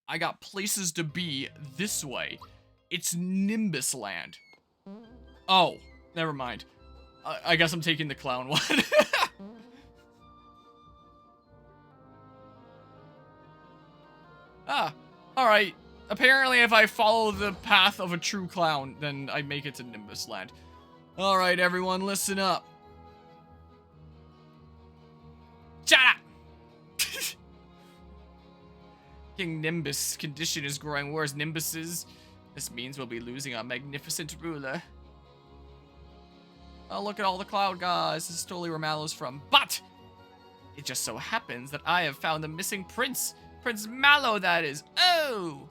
I got places to be this way. It's Nimbus Land. Oh, never mind. I guess I'm taking the clown one. Ah, alright. Apparently if I follow the path of a true clown, then I make it to Nimbus Land. Alright, everyone, listen up. Shut up! King Nimbus' condition is growing worse. Nimbus's. This means we'll be losing our magnificent ruler. Oh, look at all the cloud guys. This is totally where Mallow's from. But it just so happens that I have found the missing prince. Prince Mallow, that is. Oh!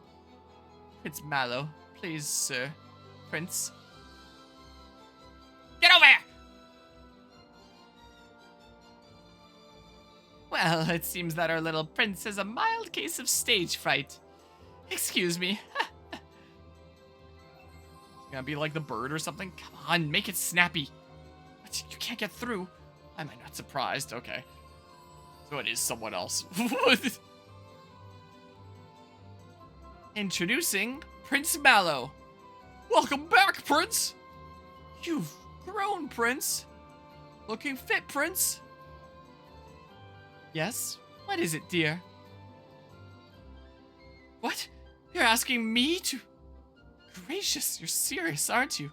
Prince Mallow. Please, sir. Prince. Get over here! Well, it seems that our little prince has a mild case of stage fright. Excuse me. Gonna be like the bird or something? Come on, make it snappy. What? You can't get through? Am I not surprised? Okay. So it is someone else. Introducing Prince Mallow. Welcome back, Prince. You've grown, Prince. Looking fit, Prince. Yes? What is it, dear? What? You're asking me to... Gracious, you're serious, aren't you?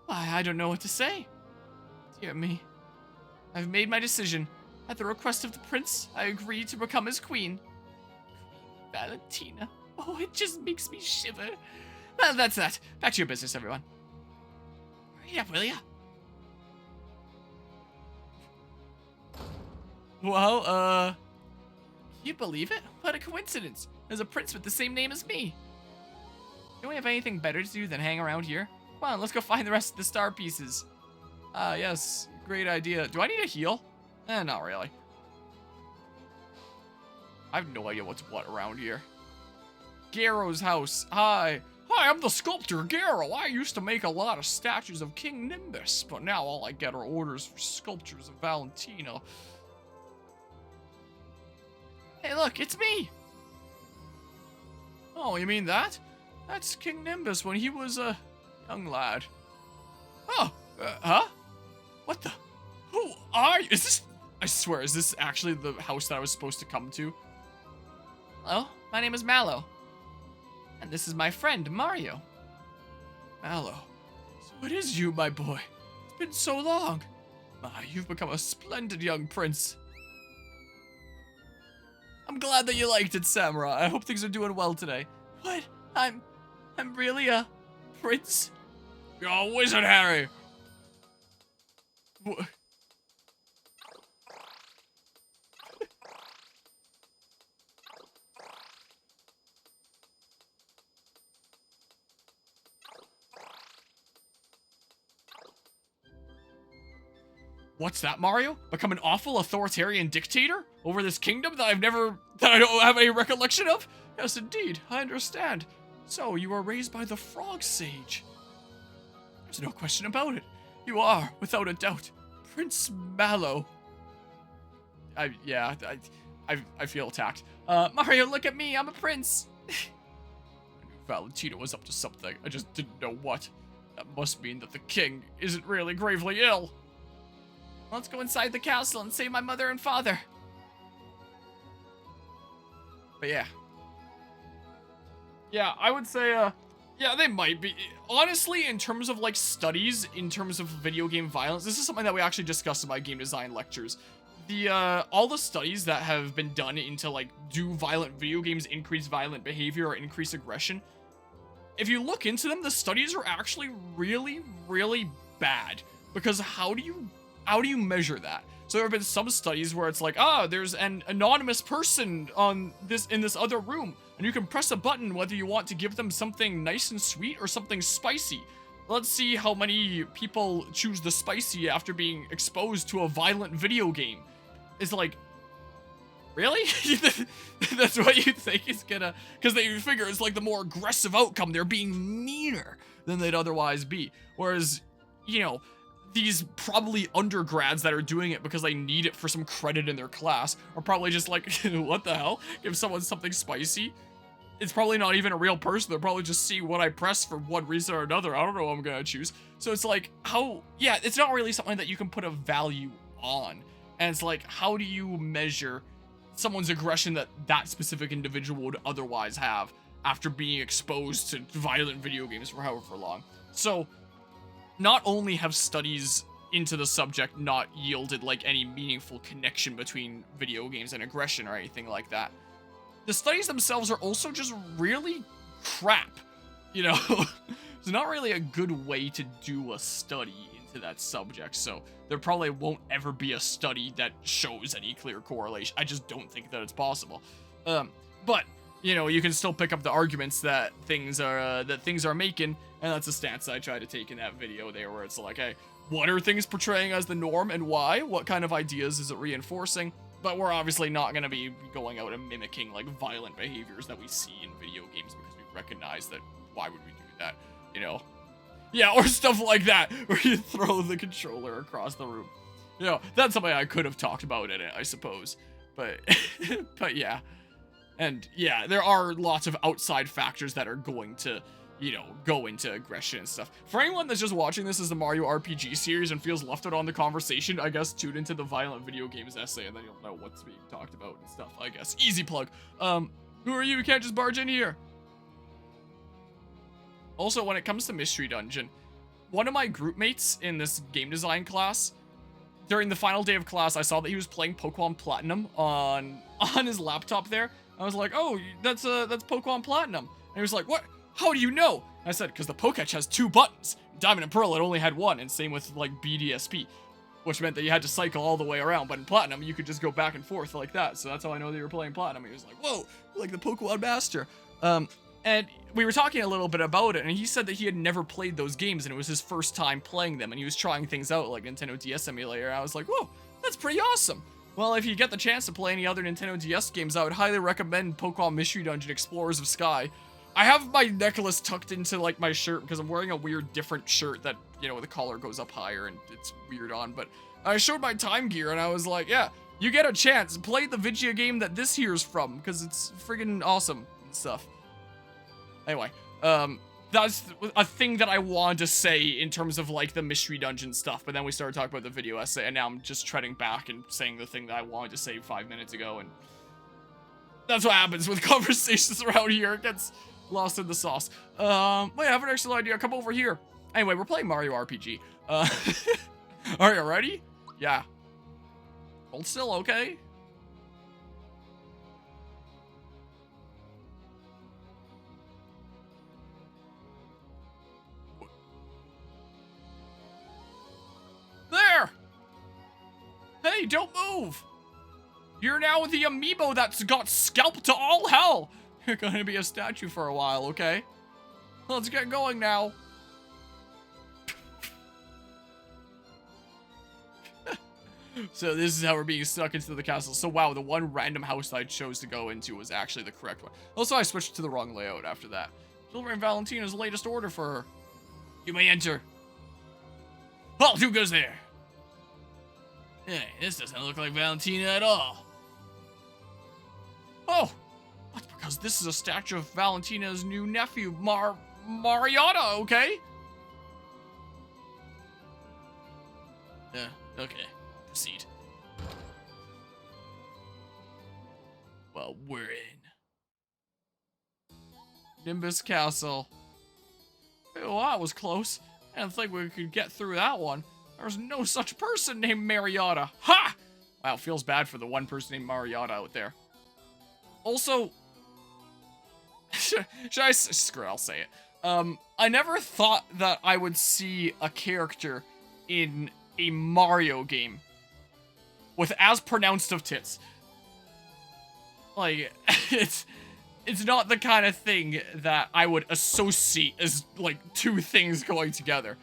Why, I don't know what to say. Dear me. I've made my decision. At the request of the prince, I agree to become his queen. Queen Valentina. Oh, it just makes me shiver. Well, that's that. Back to your business, everyone. Hurry up, will ya? Well, can you believe it? What a coincidence. There's a prince with the same name as me. Don't we have anything better to do than hang around here? Come on, let's go find the rest of the star pieces. Ah, yes. Great idea. Do I need a heal? Not really. I have no idea what's what around here. Garrow's house. Hi. Hi, I'm the sculptor, Garrow. I used to make a lot of statues of King Nimbus, but now all I get are orders for sculptures of Valentina. Hey, look, it's me. Oh, you mean that? That's King Nimbus when he was a young lad. Oh, huh? What the? Who are you? Is this, I swear, is this actually the house that I was supposed to come to? Hello, my name is Mallow. And this is my friend, Mario. Mallow. So it is you, my boy. It's been so long. Ah, you've become a splendid young prince. I'm glad that you liked it, Samurai. I hope things are doing well today. What? I'm really a prince? You're a wizard, Harry. What? What's that, Mario? Become an awful authoritarian dictator over this kingdom that I don't have any recollection of? Yes, indeed, I understand. So, you were raised by the Frog Sage. There's no question about it. You are, without a doubt, Prince Mallow. I feel attacked. Mario, look at me, I'm a prince. I knew Valentina was up to something, I just didn't know what. That must mean that the king isn't really gravely ill. Let's go inside the castle and save my mother and father. But yeah. Yeah, I would say, yeah, they might be. Honestly, in terms of, like, studies, in terms of video game violence, this is something that we actually discussed in my game design lectures. All the studies that have been done into, like, do violent video games increase violent behavior or increase aggression? If you look into them, the studies are actually really, really bad. Because how do you measure that? So there have been some studies where it's like, there's an anonymous person in this other room, and you can press a button whether you want to give them something nice and sweet or something spicy. Let's see how many people choose the spicy after being exposed to a violent video game. It's like, really? That's what you think is gonna... Because they figure it's like the more aggressive outcome, they're being meaner than they'd otherwise be. Whereas, you know, these probably undergrads that are doing it because they need it for some credit in their class are probably just like, what the hell? Give someone something spicy? it's probably not even a real person. They're probably just seeing what I press for one reason or another. I don't know what I'm gonna choose. So it's like, yeah, it's not really something that you can put a value on. And it's like, how do you measure someone's aggression that specific individual would otherwise have after being exposed to violent video games for however long? So not only have studies into the subject not yielded like any meaningful connection between video games and aggression or anything like that, the studies themselves are also just really crap. You know, it's not really a good way to do a study into that subject, so there probably won't ever be a study that shows any clear correlation. I just don't think that it's possible. But you know, you can still pick up the arguments that things are making, and that's a stance I try to take in that video there, where it's like, hey, what are things portraying as the norm and why? What kind of ideas is it reinforcing? But we're obviously not going to be going out and mimicking like violent behaviors that we see in video games, because we recognize that why would we do that, you know? Yeah, or stuff like that, where you throw the controller across the room. You know, that's something I could have talked about in it, I suppose. But, but yeah. And yeah, there are lots of outside factors that are going to, you know, go into aggression and stuff. For anyone that's just watching this as the Mario RPG series and feels left out on the conversation, I guess tune into the violent video games essay and then you'll know what's being talked about and stuff, I guess. Easy plug. Who are you? You can't just barge in here. Also, when it comes to Mystery Dungeon, one of my group mates in this game design class, during the final day of class, I saw that he was playing Pokemon Platinum on his laptop there. I was like, oh, that's Pokemon Platinum. And he was like, what? How do you know? I said, because the Poketch has 2 buttons. Diamond and Pearl, it only had 1, and same with, like, BDSP, which meant that you had to cycle all the way around. But in Platinum, you could just go back and forth like that. So that's how I know that you were playing Platinum. He was like, whoa, you're like the Pokemon Master. And we were talking a little bit about it, and he said that he had never played those games, and it was his first time playing them, and he was trying things out, like Nintendo DS emulator. And I was like, whoa, that's pretty awesome. Well, if you get the chance to play any other Nintendo DS games, I would highly recommend Pokemon Mystery Dungeon Explorers of Sky. I have my necklace tucked into, like, my shirt because I'm wearing a weird different shirt that, you know, the collar goes up higher and it's weird on, but I showed my Time Gear and I was like, yeah, you get a chance, play the Vigia game that this here's from, because it's friggin' awesome and stuff. Anyway, that's a thing that I wanted to say in terms of, like, the Mystery Dungeon stuff, but then we started talking about the video essay, and now I'm just treading back and saying the thing that I wanted to say 5 minutes ago, and that's what happens with conversations around here. It gets lost in the sauce. Wait, I have an excellent idea. Come over here. Anyway, we're playing Mario RPG. Are you ready? Yeah. Hold still, okay? There! Hey, don't move! You're now the amiibo that's got scalped to all hell! You're gonna be a statue for a while, okay? Let's get going now. So this is how we're being stuck into the castle. So wow, the one random house I chose to go into was actually the correct one. Also, I switched to the wrong layout after that. Delivering Valentina's latest order for her. You may enter. Halt, who goes there? Hey, this doesn't look like Valentina at all. Oh, that's because this is a statue of Valentina's new nephew, Mariana, okay? Okay. Proceed. Well, we're in Nimbus Castle. Oh, that was close. I didn't think we could get through that one. There's no such person named Mariana. Ha! Wow, feels bad for the one person named Mariana out there. Also, should I screw it, I'll say it. I never thought that I would see a character in a Mario game with as pronounced of tits. Like, it's not the kind of thing that I would associate as, like, 2 things going together.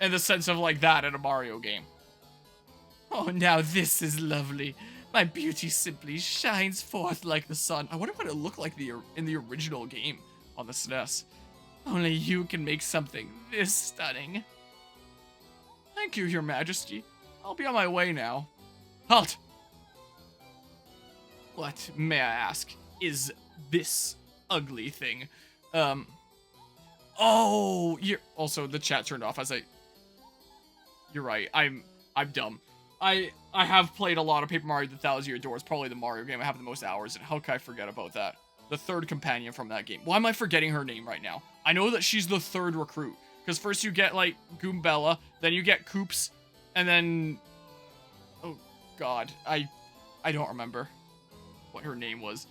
In the sense of, like, that in a Mario game. Oh, now this is lovely. My beauty simply shines forth like the sun. I wonder what it looked like in the original game on the SNES. Only you can make something this stunning. Thank you, Your Majesty. I'll be on my way now. Halt! What, may I ask, is this ugly thing. Oh, you're also the chat turned off as you're right. I'm dumb. I have played a lot of Paper Mario: The Thousand Year Door. It's probably the Mario game I have the most hours in. How could I forget about that? The third companion from that game. Why am I forgetting her name right now? I know that she's the third recruit. Because first you get, like, Goombella, then you get Koops, and then... Oh, God. I don't remember what her name was.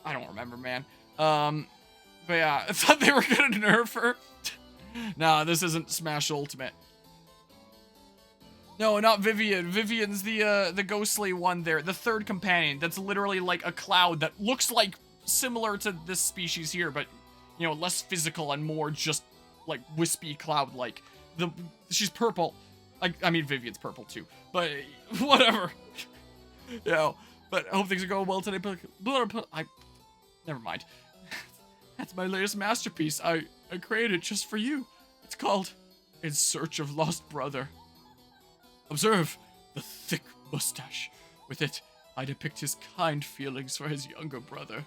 I don't remember, man. But yeah, I thought they were gonna nerf her. Nah, this isn't Smash Ultimate. No, not Vivian. Vivian's the ghostly one there. The third companion. That's literally like a cloud that looks like similar to this species here, but, you know, less physical and more just like wispy cloud-like. She's purple. I mean, Vivian's purple too, but whatever. You know, but I hope things are going well today. But never mind. That's my latest masterpiece. I created it just for you. It's called In Search of Lost Brother. Observe the thick mustache. With it, I depict his kind feelings for his younger brother.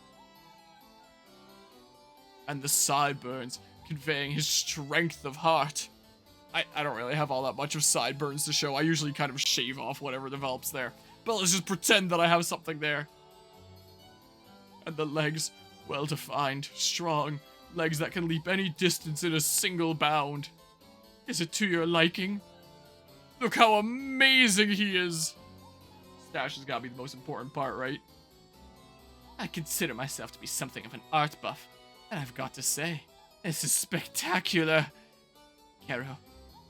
And the sideburns, conveying his strength of heart. I don't really have all that much of sideburns to show. I usually kind of shave off whatever develops there. But let's just pretend that I have something there. And the legs, well-defined, strong, legs that can leap any distance in a single bound. Is it to your liking? Look how amazing he is! Stash has gotta be the most important part, right? I consider myself to be something of an art buff, and I've got to say, this is spectacular. Kero,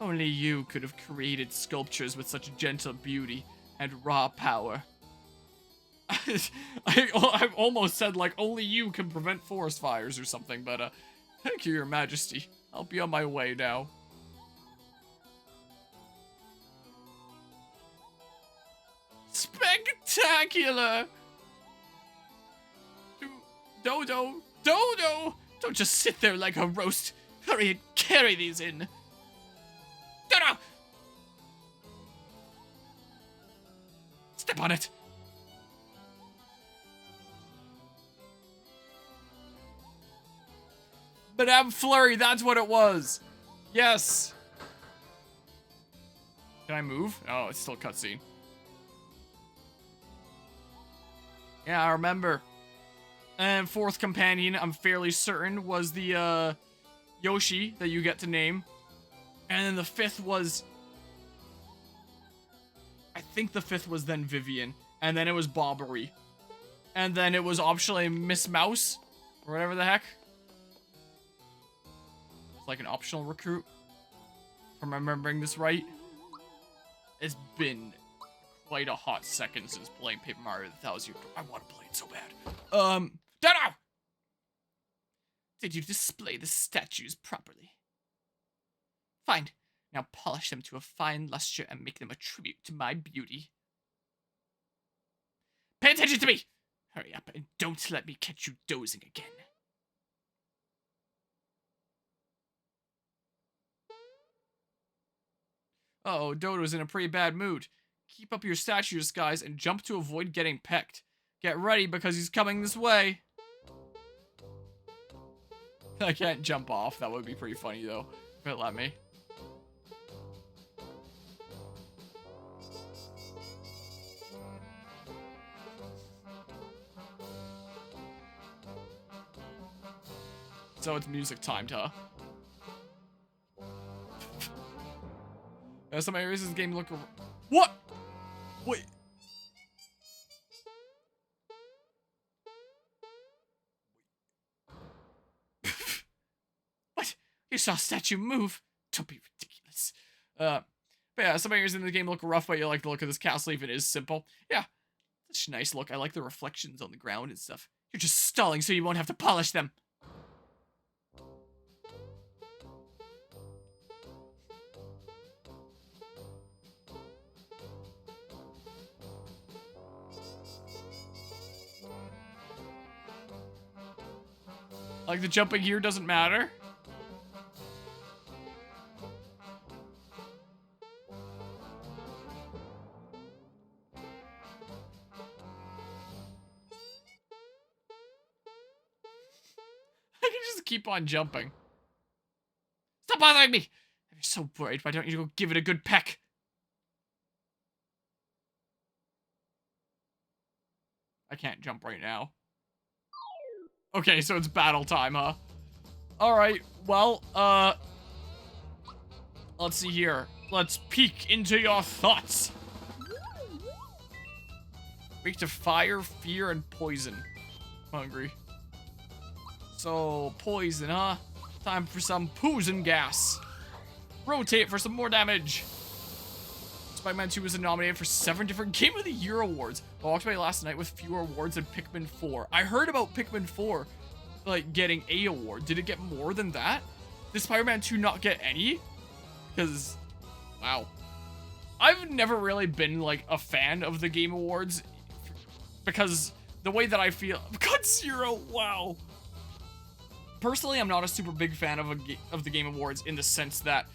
only you could have created sculptures with such gentle beauty and raw power. I've almost said, like, only you can prevent forest fires or something, but, thank you, Your Majesty. I'll be on my way now. Spectacular! Dodo! Don't just sit there like a roast. Hurry and carry these in. Dodo! Step on it. Madame Flurry, that's what it was. Yes. Can I move? Oh, it's still cutscene. Yeah, I remember. And fourth companion, I'm fairly certain, was the, Yoshi that you get to name. And then the fifth was... I think the fifth was then Vivian. And then it was Bobbery. And then it was optionally Miss Mouse. Or whatever the heck. It's like an optional recruit. If I'm remembering this right. It's been quite a hot second since playing Paper Mario: The Thousand Year Door. I want to play it so bad. Dodo! Did you display the statues properly? Fine. Now polish them to a fine luster and make them a tribute to my beauty. Pay attention to me! Hurry up and don't let me catch you dozing again. Uh-oh, Dodo's in a pretty bad mood. Keep up your statue disguise and jump to avoid getting pecked. Get ready because he's coming this way. I can't jump off. That would be pretty funny though, if it let me. So it's music timed, huh? Some areas of this game look... What? Wait. What? You saw a statue move? Don't be ridiculous. But yeah, some areas in the game look rough, but you like the look of this castle, even it is simple. Yeah, such a nice look. I like the reflections on the ground and stuff. You're just stalling so you won't have to polish them. Like, the jumping here doesn't matter. just keep on jumping. Stop bothering me! If you're so worried, why don't you go give it a good peck? I can't jump right now. Okay, so it's battle time, huh? Alright, well, let's see here. Let's peek into your thoughts. Weak to fire, fear, and poison. Hungry. So, poison, huh? Time for some poison gas. Rotate for some more damage. Spider-Man 2 was nominated for 7 different Game of the Year awards. I walked away last night with fewer awards than Pikmin 4. I heard about Pikmin 4, like, getting a award. Did it get more than that? Did Spider-Man 2 not get any? Because, wow. I've never really been, like, a fan of the Game Awards. Because the way that I feel... Cut Zero, wow. Personally, I'm not a super big fan of the Game Awards in the sense that,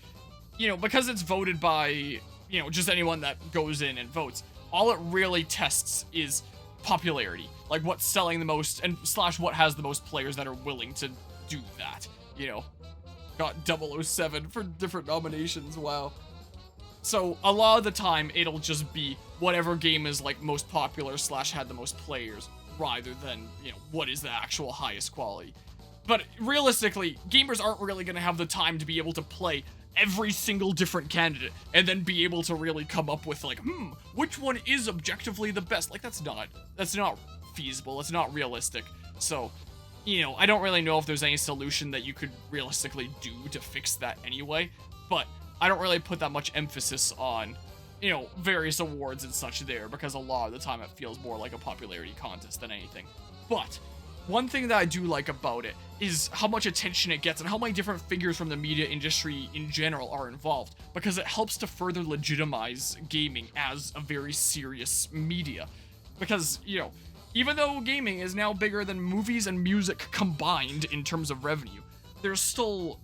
you know, because it's voted by, you know, just anyone that goes in and votes, all it really tests is popularity. Like, what's selling the most, and / what has the most players that are willing to do that, you know. Got 007 for different nominations, wow. So, a lot of the time, it'll just be whatever game is, like, most popular / had the most players, rather than, you know, what is the actual highest quality. But, realistically, gamers aren't really gonna have the time to be able to play every single different candidate, and then be able to really come up with, like, which one is objectively the best? Like, that's not feasible, it's not realistic. So, you know, I don't really know if there's any solution that you could realistically do to fix that anyway, but I don't really put that much emphasis on, you know, various awards and such there, because a lot of the time it feels more like a popularity contest than anything. But one thing that I do like about it is how much attention it gets and how many different figures from the media industry in general are involved, because it helps to further legitimize gaming as a very serious media. Because, you know, even though gaming is now bigger than movies and music combined in terms of revenue, there's still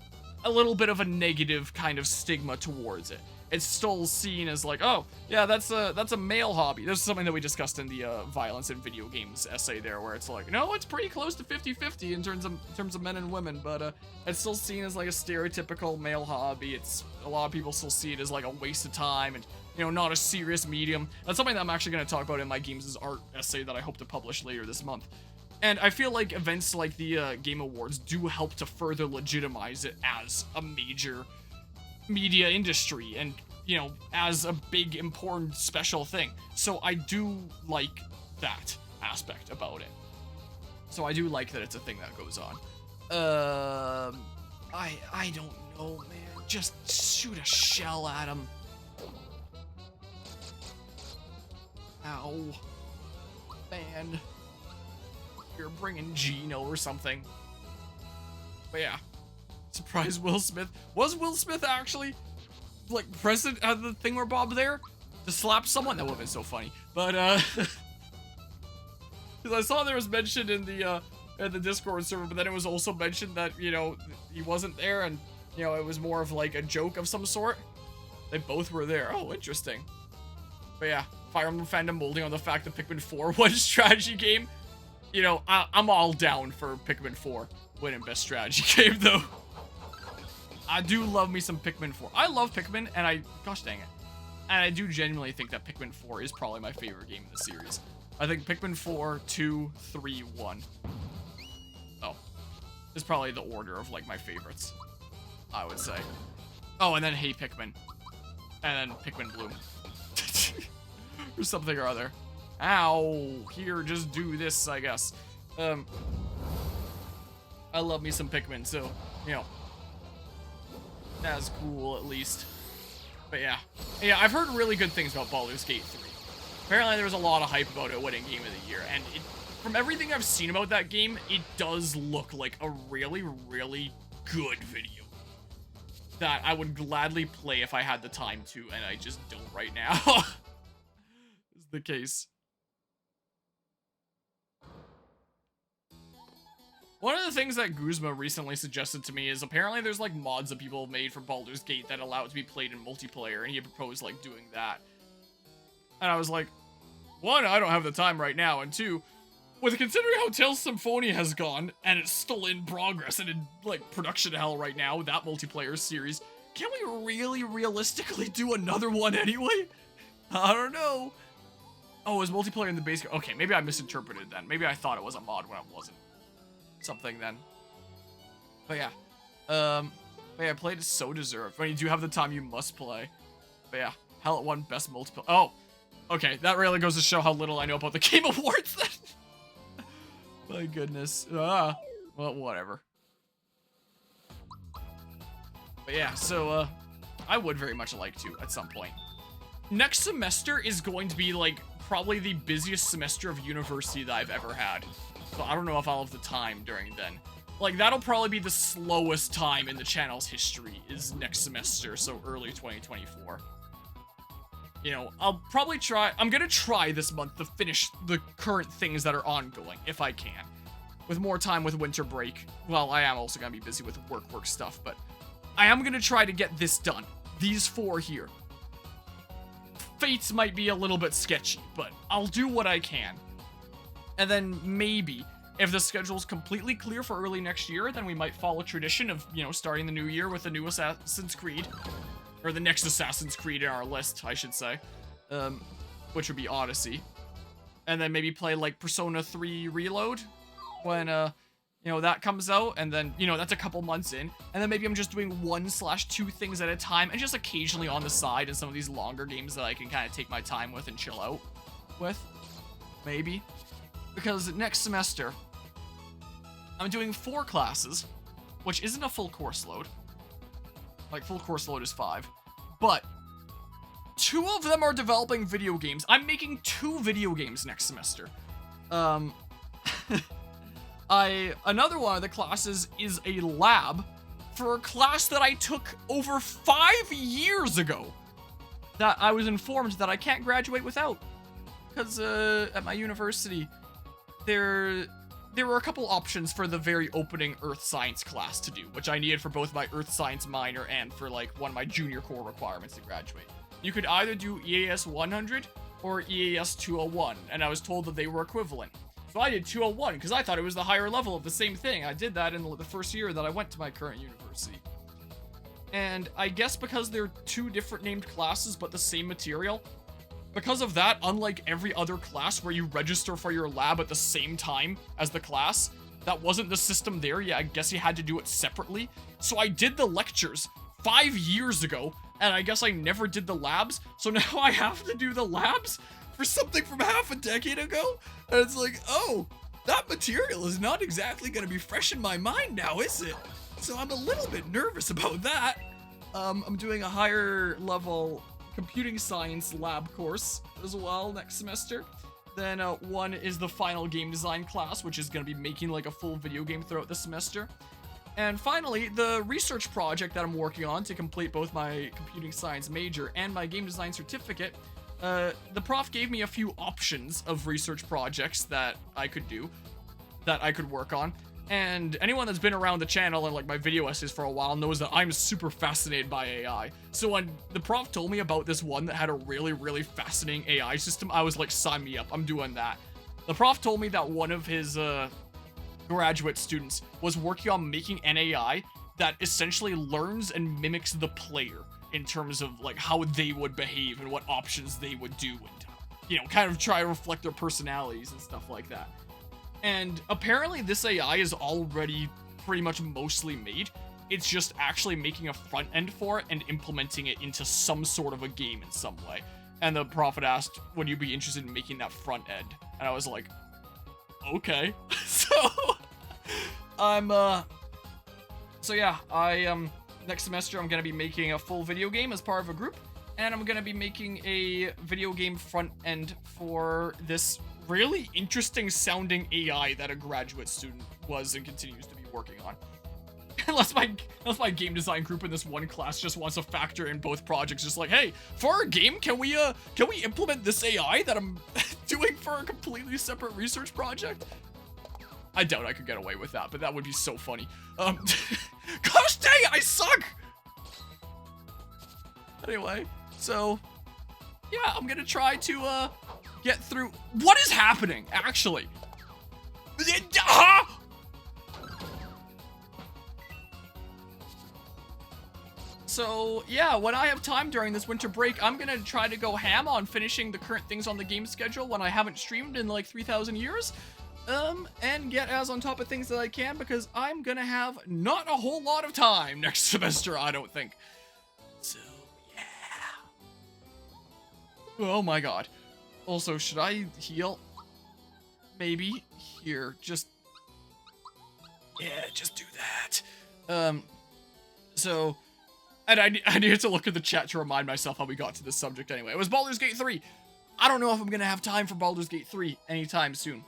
a little bit of a negative kind of stigma towards it. It's still seen as like, oh, yeah, that's a male hobby. This is something that we discussed in the violence in video games essay there, where it's like, no, it's pretty close to 50-50 in terms of men and women, but it's still seen as like a stereotypical male hobby. It's a lot of people still see it as like a waste of time and, you know, not a serious medium. That's something that I'm actually going to talk about in my games' art essay that I hope to publish later this month. And I feel like events like the Game Awards do help to further legitimize it as a major media industry and, you know, as a big, important, special thing. So I do like that aspect about it. So I do like that it's a thing that goes on. I don't know, man. Just shoot a shell at him. Ow. Man. You're bringing Gino or something. But yeah. Surprise Will Smith. Was Will Smith actually, like, present at the thing where Bob there? To slap someone? That would have been so funny. But, because I saw there was mentioned in the Discord server, but then it was also mentioned that, you know, he wasn't there and, you know, it was more of like a joke of some sort. They both were there. Oh, interesting. But yeah, Fire Emblem fandom molding on the fact that Pikmin 4 was a strategy game. You know, I'm all down for Pikmin 4 winning best strategy game, though. I do love me some Pikmin 4. I love Pikmin, and gosh dang it. And I do genuinely think that Pikmin 4 is probably my favorite game in the series. I think Pikmin 4, 2, 3, 1. Oh. Is probably the order of, like, my favorites, I would say. Oh, and then Hey Pikmin. And then Pikmin Bloom. Or something or other. Ow. Here, just do this, I guess. I love me some Pikmin, so, you know. That's cool, at least. But yeah. Yeah, I've heard really good things about Baldur's Gate 3. Apparently there was a lot of hype about it winning Game of the Year, and from everything I've seen about that game, it does look like a really, really good video that I would gladly play if I had the time to, and I just don't right now. Is the case. One of the things that Guzma recently suggested to me is apparently there's like mods that people have made for Baldur's Gate that allow it to be played in multiplayer, and he proposed like doing that. And I was like, one, I don't have the time right now, and two, with considering how Tales Symphonia has gone, and it's still in progress and in, like, production hell right now, that multiplayer series, can we really realistically do another one anyway? I don't know. Oh, is multiplayer in the base? Okay, maybe I misinterpreted then. Maybe I thought it was a mod when it wasn't. Something then. But yeah. But yeah, played is so deserved. When you do have the time, you must play. But yeah, Hell at 1 best multiplayer. Oh, okay, that really goes to show how little I know about the Game Awards then. My goodness. Well, whatever. But yeah, so, I would very much like to at some point. Next semester is going to be, like, probably the busiest semester of university that I've ever had. So I don't know if I'll have the time during then. Like, that'll probably be the slowest time in the channel's history is next semester, so early 2024. You know, I'll probably try, I'm gonna try this month to finish the current things that are ongoing, if I can. With more time with winter break. Well, I am also gonna be busy with work stuff, but I am gonna try to get this done. These 4 here. Fates might be a little bit sketchy, but I'll do what I can. And then maybe, if the schedule's completely clear for early next year, then we might follow tradition of, you know, starting the new year with a new Assassin's Creed. Or the next Assassin's Creed in our list, I should say. Which would be Odyssey. And then maybe play, like, Persona 3 Reload when, you know, that comes out, and then, you know, that's a couple months in, and then maybe I'm just doing 1/2 things at a time, and just occasionally on the side in some of these longer games that I can kind of take my time with and chill out with, maybe, because next semester, I'm doing 4 classes, which isn't a full course load, like, full course load is 5, but 2 of them are developing video games. I'm making 2 video games next semester. Another one of the classes is a lab for a class that I took over 5 years ago that I was informed that I can't graduate without. Because, at my university, there were a couple options for the very opening Earth Science class to do, which I needed for both my Earth Science minor and for, like, one of my junior core requirements to graduate. You could either do EAS 100 or EAS 201, and I was told that they were equivalent. So I did 201 because I thought it was the higher level of the same thing. I did that in the first year that I went to my current university. And I guess because they're 2 different named classes but the same material, because of that, unlike every other class where you register for your lab at the same time as the class, that wasn't the system there. Yeah, I guess you had to do it separately. So I did the lectures 5 years ago, and I guess I never did the labs. So now I have to do the labs for something from half a decade ago, and it's like, oh, that material is not exactly gonna be fresh in my mind now, is it? So I'm a little bit nervous about that. I'm doing a higher level computing science lab course as well next semester. Then one is the final game design class, which is gonna be making like a full video game throughout the semester. And finally, the research project that I'm working on to complete both my computing science major and my game design certificate. The prof gave me a few options of research projects that I could do, that I could work on, and anyone that's been around the channel and like my video essays for a while knows that I'm super fascinated by AI. So when the prof told me about this one that had a really, really fascinating AI system, I was like, sign me up, I'm doing that. The prof told me that one of his graduate students was working on making an AI that essentially learns and mimics the player in terms of like how they would behave and what options they would do and, you know, kind of try to reflect their personalities and stuff like that. And apparently this AI is already pretty much mostly made. It's just actually making a front end for it and implementing it into some sort of a game in some way. And the prof had asked, would you be interested in making that front end? And I was like, okay. So yeah, next semester, I'm going to be making a full video game as part of a group, and I'm going to be making a video game front end for this really interesting sounding AI that a graduate student was and continues to be working on. unless my game design group in this one class just wants to factor in both projects, just like, hey, for our game, can we implement this AI that I'm doing for a completely separate research project? I doubt I could get away with that, but that would be so funny. Gosh dang it, I suck! Anyway, so, yeah, I'm gonna try to, get through... What is happening, actually? So, yeah, when I have time during this winter break, I'm gonna try to go ham on finishing the current things on the game schedule when I haven't streamed in like 3,000 years. And get as on top of things that I can, because I'm gonna have not a whole lot of time next semester, I don't think. So, yeah. Oh my god. Also, should I heal? Maybe. Here, just... Yeah, just do that. So... And I needed to look at the chat to remind myself how we got to this subject anyway. It was Baldur's Gate 3. I don't know if I'm gonna have time for Baldur's Gate 3 anytime soon.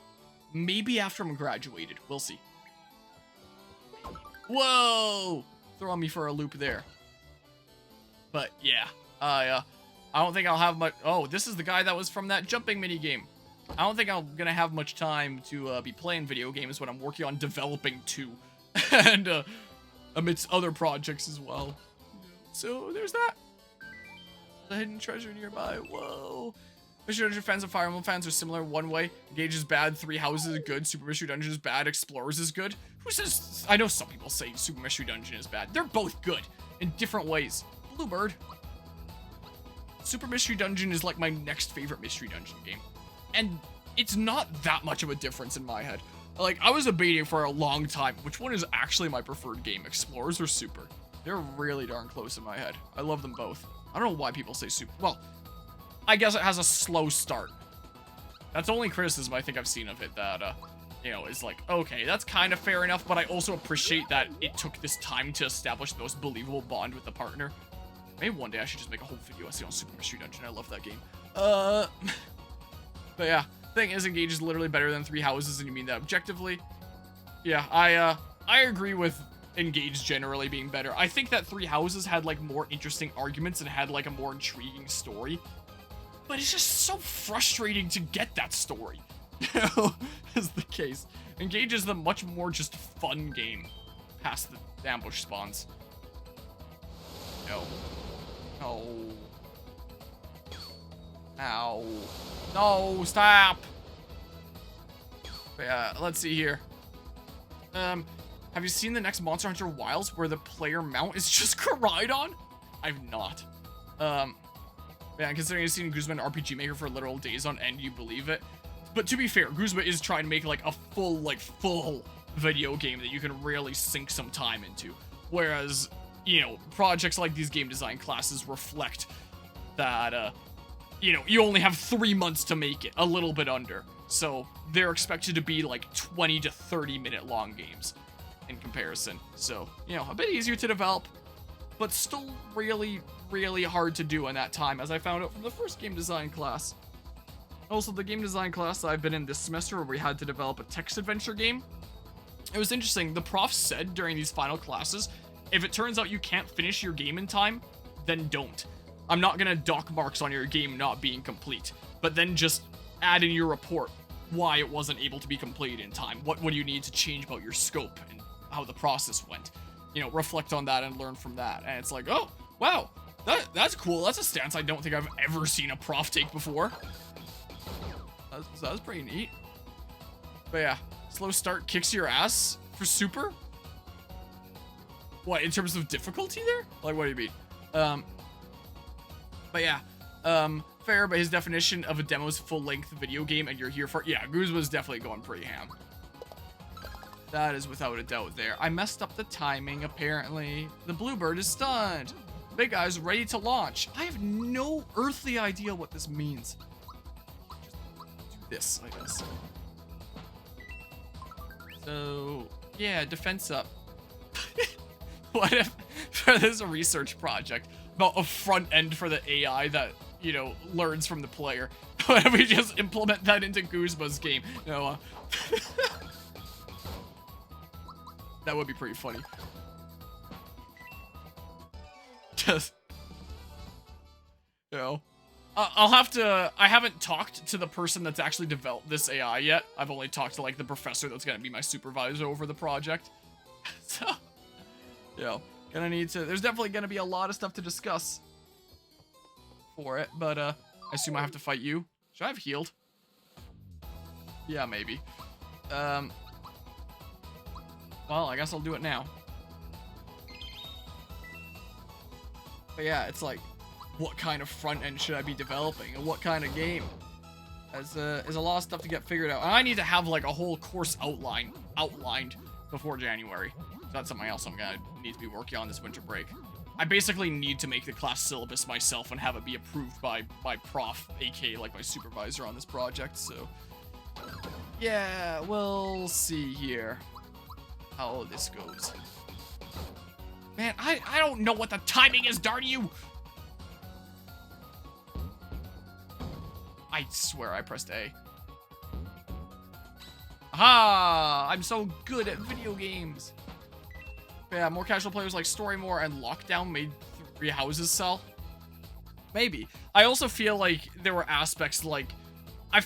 Maybe after I'm graduated. We'll see. Whoa! Throwing me for a loop there. But yeah, I don't think I'll have much... Oh, this is the guy that was from that jumping minigame. I don't think I'm gonna have much time to be playing video games when I'm working on developing 2. And amidst other projects as well. So there's that. The hidden treasure nearby. Whoa. Mystery Dungeon fans and Fire Emblem fans are similar one way. Engage is bad, 3 Houses is good, Super Mystery Dungeon is bad, Explorers is good. Who says... I know some people say Super Mystery Dungeon is bad. They're both good in different ways. Bluebird. Super Mystery Dungeon is like my next favorite Mystery Dungeon game. And it's not that much of a difference in my head. Like, I was debating for a long time which one is actually my preferred game, Explorers or Super. They're really darn close in my head. I love them both. I don't know why people say Super. Well, I guess it has a slow start. That's the only criticism I think I've seen of it that, you know, is like, okay, that's kind of fair enough, but I also appreciate that it took this time to establish the most believable bond with the partner. Maybe one day I should just make a whole video essay on Super Mystery Dungeon. I love that game. But yeah, thing is, Engage is literally better than 3 Houses, and you mean that objectively? Yeah, I agree with Engage generally being better. I think that 3 Houses had like more interesting arguments and had like a more intriguing story. But it's just so frustrating to get that story. You know, is the case. Engage is the much more just fun game past the ambush spawns. No. No. Ow. No, stop. But yeah, let's see here. Have you seen the next Monster Hunter Wilds where the player mount is just Koraidon? I've not. Yeah, considering you've seen Guzma in RPG Maker for literal days on end, you believe it. But to be fair, Guzma is trying to make like a full video game that you can really sink some time into. Whereas, you know, projects like these game design classes reflect that, you know, you only have 3 months to make it, a little bit under. So they're expected to be like 20 to 30 minute long games in comparison. So, you know, a bit easier to develop, but still really, really hard to do in that time, as I found out from the first game design class. Also, the game design class that I've been in this semester where we had to develop a text adventure game. It was interesting. The prof said during these final classes, if it turns out you can't finish your game in time, then don't. I'm not gonna dock marks on your game not being complete, but then just add in your report why it wasn't able to be completed in time. What do you need to change about your scope and how the process went? You know, reflect on that and learn from that. And it's like, oh, wow, that's cool. That's a stance I don't think I've ever seen a prof take before. That was pretty neat. But yeah, slow start kicks your ass for Super? What, in terms of difficulty there? Like, what do you mean? But yeah, fair, but his definition of a demo is full-length video game and you're here for... Yeah, Goose was definitely going pretty ham. That is without a doubt there. I messed up the timing, apparently. The Bluebird is stunned. Big Guy's ready to launch. I have no earthly idea what this means. Just do this, I guess. So, yeah, defense up. What if there's a research project about a front end for the AI that, you know, learns from the player? What if we just implement that into Guzma's game? No, that would be pretty funny. Just, you know, I'll have to, I haven't talked to the person that's actually developed this AI yet. I've only talked to like the professor that's gonna be my supervisor over the project. So, you know, gonna need to, there's definitely gonna be a lot of stuff to discuss for it, but I assume I have to fight you. Should I have healed? Yeah, maybe. Well, I guess I'll do it now. But yeah, it's like, what kind of front end should I be developing, and what kind of game? There's a lot of stuff to get figured out. And I need to have like a whole course outlined before January. So that's something else I'm gonna need to be working on this winter break. I basically need to make the class syllabus myself and have it be approved by my prof, aka like my supervisor on this project. So yeah, we'll see here how this goes. Man, I don't know what the timing is, darn you! I swear I pressed A. Aha! I'm so good at video games. Yeah, more casual players like Storymore and Lockdown made 3 houses sell. Maybe. I also feel like there were aspects like... I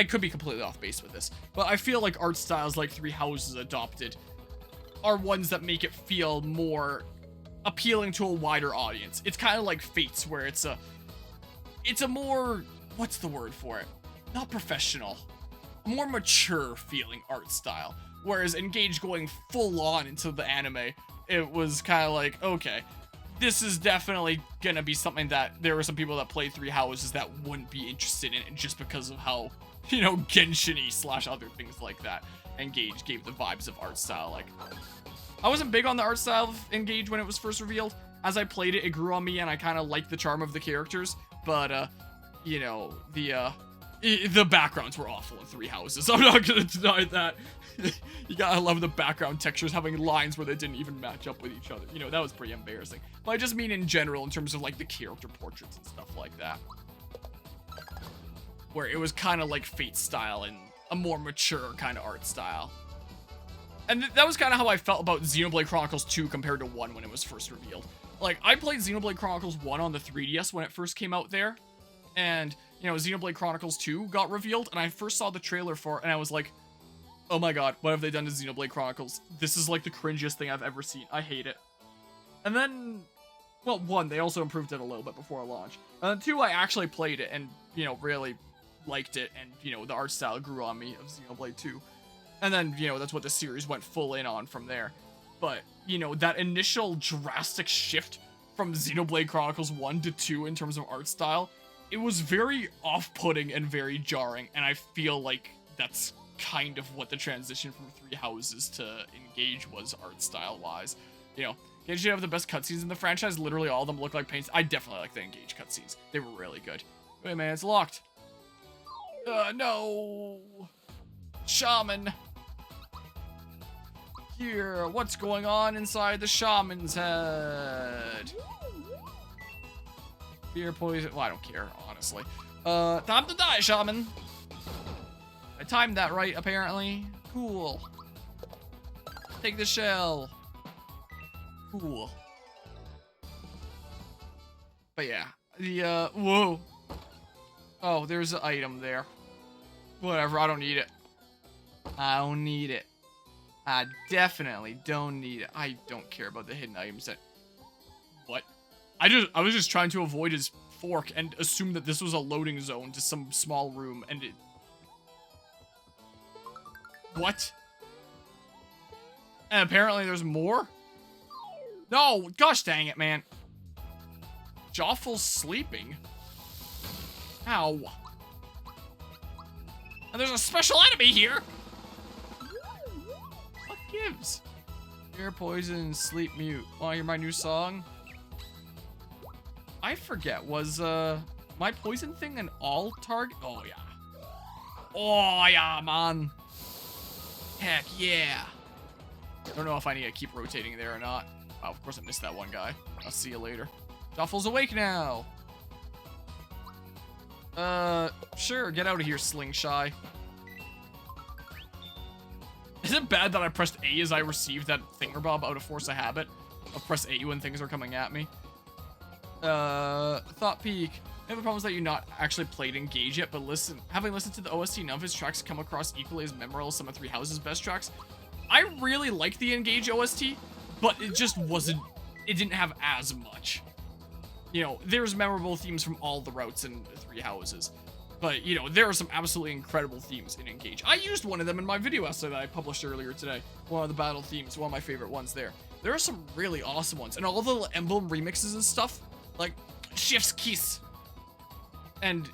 could be completely off base with this, but I feel like art styles like 3 Houses adopted are ones that make it feel more appealing to a wider audience. It's kind of like Fates, where it's a more, what's the word for it? Not professional. A more mature feeling art style. Whereas Engage going full on into the anime, it was kind of like, okay, this is definitely gonna be something that there were some people that played 3 Houses that wouldn't be interested in it just because of how, you know, Genshin-y / other things like that. Engage gave the vibes of art style. Like, I wasn't big on the art style of Engage when it was first revealed. As I played it, it grew on me and I kind of liked the charm of the characters. But, you know, the backgrounds were awful in 3 Houses. I'm not gonna deny that. You gotta love the background textures having lines where they didn't even match up with each other. You know, that was pretty embarrassing. But I just mean in general, in terms of, like, the character portraits and stuff like that. Where it was kind of like Fate style and a more mature kind of art style. And that was kind of how I felt about Xenoblade Chronicles 2 compared to 1 when it was first revealed. Like, I played Xenoblade Chronicles 1 on the 3DS when it first came out there. And, you know, Xenoblade Chronicles 2 got revealed, and I first saw the trailer for it, and I was like, oh my god, what have they done to Xenoblade Chronicles? This is like the cringiest thing I've ever seen. I hate it. And then, well, 1, they also improved it a little bit before launch. And then 2, I actually played it and, you know, really liked it, and, you know, the art style grew on me of Xenoblade 2. And then, you know, that's what the series went full in on from there. But, you know, that initial drastic shift from Xenoblade Chronicles 1 to 2 in terms of art style, it was very off-putting and very jarring, and I feel like that's kind of what the transition from 3 Houses to Engage was art style-wise. You know, Engage have the best cutscenes in the franchise. Literally all of them look like paints. I definitely like the Engage cutscenes. They were really good. Wait, man, it's locked. No! Shaman! Here, what's going on inside the shaman's head? Fear, poison. Well, I don't care, honestly. Time to die, shaman. I timed that right, apparently. Cool. Take the shell. Cool. But yeah, whoa. Oh, there's an item there. Whatever, I don't need it. I don't need it. I definitely don't need it. I don't care about the hidden items that... What? I was just trying to avoid his fork and assume that this was a loading zone to some small room, and it... What? And apparently there's more? No! Gosh dang it, man. Jawful's sleeping. Ow. And there's a special enemy here! What gives? Air poison, sleep mute. Wanna hear my new song? I forget, was my poison thing an all target? Oh yeah. Oh yeah, man. Heck yeah. I don't know if I need to keep rotating there or not. Oh, of course I missed that one guy. I'll see you later. Jawful's awake now. Sure, get out of here, Slingshy. Is it bad that I pressed A as I received that thingerbob out of force of habit? I'll press A when things are coming at me. Thought Peak. I have a problem is that you not actually played Engage yet, but having listened to the OST, none of his tracks come across equally as memorable as some of 3 Houses' best tracks. I really like the Engage OST, but it just wasn't, it didn't have as much. You know, there's memorable themes from all the routes in 3 Houses. But, you know, there are some absolutely incredible themes in Engage. I used one of them in my video essay that I published earlier today. One of the battle themes, one of my favorite ones there. There are some really awesome ones. And all the little emblem remixes and stuff, like Chef's Kiss. And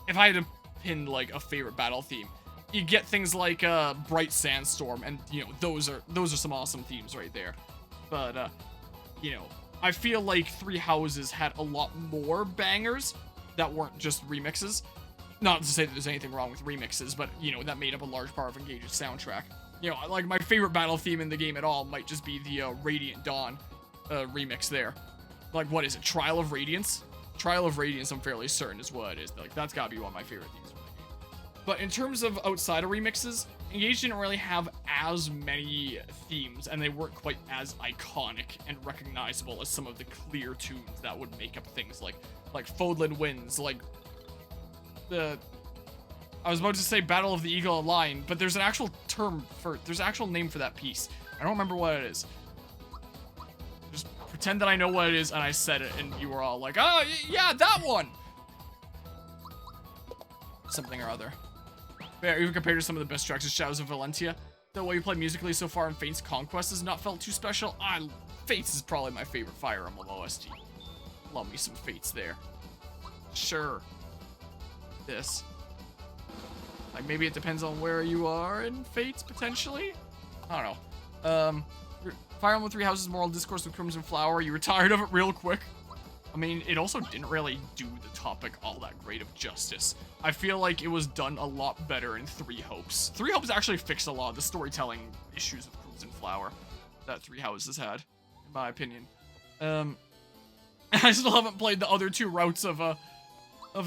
if I had to pin, like, a favorite battle theme, you get things like Bright Sandstorm, and, you know, those are some awesome themes right there. But, you know, I feel like Three Houses had a lot more bangers that weren't just remixes. Not to say that there's anything wrong with remixes, but, you know, that made up a large part of Engage's soundtrack. You know, like, my favorite battle theme in the game at all might just be the Radiant Dawn remix there. Like, what is it? Trial of Radiance? Trial of Radiance, I'm fairly certain, is what it is. Like, that's gotta be one of my favorite themes from the game. But in terms of outside of remixes, Engage didn't really have as many themes, and they weren't quite as iconic and recognizable as some of the clear tunes that would make up things like Fodlan Winds, like I was about to say Battle of the Eagle and Lion, but there's an actual there's an actual name for that piece. I don't remember what it is. Just pretend that I know what it is, and I said it, and you were all like, oh, yeah, that one! Something or other. Yeah, even compared to some of the best tracks of Shadows of Valentia, the way you play musically so far in Fate's Conquest has not felt too special. Fates is probably my favorite Fire Emblem OST. Love me some Fates there. Sure. This. Like, maybe it depends on where you are in Fates, potentially? I don't know. Fire Emblem Three Houses Moral Discourse with Crimson Flower, you were tired of it real quick. I mean, it also didn't really do the topic all that great of justice. I feel like it was done a lot better in Three Hopes. Three Hopes actually fixed a lot of the storytelling issues with Crimson Flower that Three Houses had, in my opinion. I still haven't played the other two routes of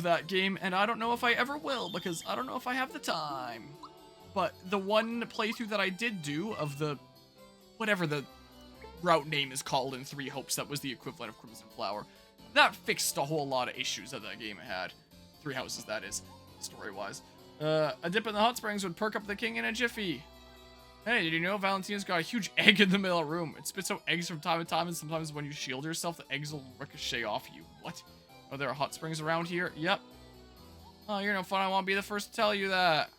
that game, and I don't know if I ever will, because I don't know if I have the time. But the one playthrough that I did do of the, whatever the route name is called in Three Hopes, that was the equivalent of Crimson Flower, that fixed a whole lot of issues that game had. Three Houses, that is, story-wise. A dip in the hot springs would perk up the king in a jiffy. Hey, did you know Valentina's got a huge egg in the middle of the room? It spits out eggs from time to time, and sometimes when you shield yourself, the eggs will ricochet off you. What? Oh, there are hot springs around here? Yep. Oh, you're no fun. I won't be the first to tell you that.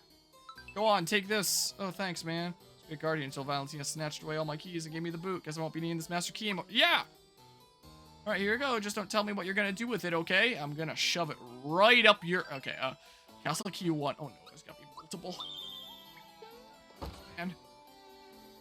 Go on, take this. Oh, thanks, man. Be a guardian until Valentina snatched away all my keys and gave me the boot. Guess I won't be needing this master key anymore. Yeah! Alright, here you go. Just don't tell me what you're gonna do with it, okay? I'm gonna shove it right up your... Okay, Castle Key 1. Oh, no, there's gotta be multiple. Man.